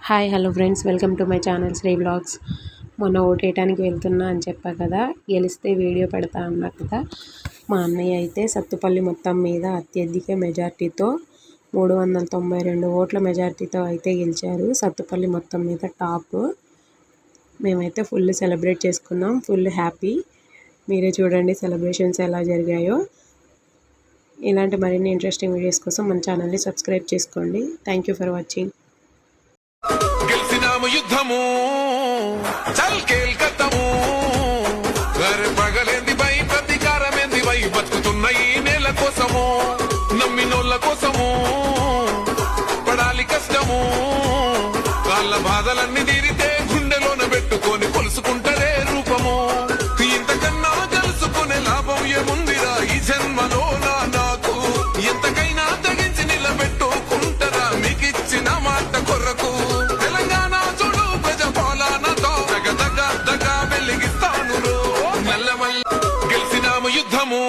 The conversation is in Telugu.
Hi hello friends, welcome to my channel Sri blogs. మొన్న ఓటేయడానికి వెళ్తున్నా అని చెప్పా కదా, గెలిస్తే వీడియో పెడతా అన్నా కదా. మా అన్నయ్య అయితే సత్తుపల్లి మొత్తం మీద అత్యధిక మెజార్టీతో 392 ఓట్ల మెజార్టీతో అయితే గెలిచారు. సత్తుపల్లి మొత్తం మీద టాప్. మేమైతే ఫుల్ సెలబ్రేట్ చేసుకున్నాం, ఫుల్ హ్యాపీ. మీరే చూడండి సెలబ్రేషన్స్ ఎలా జరిగాయో. ఇలాంటి మరిన్ని ఇంట్రెస్టింగ్ వీడియోస్ కోసం మన ఛానల్ని సబ్స్క్రైబ్ చేసుకోండి. Thank you for watching. గెలిసినాము యుద్ధము చల్ కేల్కతము పగలేంది బై ప్రతీకారమేంది బై బతుకుతున్న ఈ నేల కోసము నమ్మినోళ్ళ కోసము పడాలి కష్టము వాళ్ళ బాధలన్నీ తీరితే గుండెలోన పెట్టుకొని కొలుసుకుంటారే రూపము ఇంతకన్నా తెలుసుకునే లాభం ఏముందిరా ఈ జన్మలో నాకు ఎంతకైనా తగించి నిలబెట్టుకుంటారా మీకిచ్చిన మాట కొరకు గెలిసినాము యుద్ధము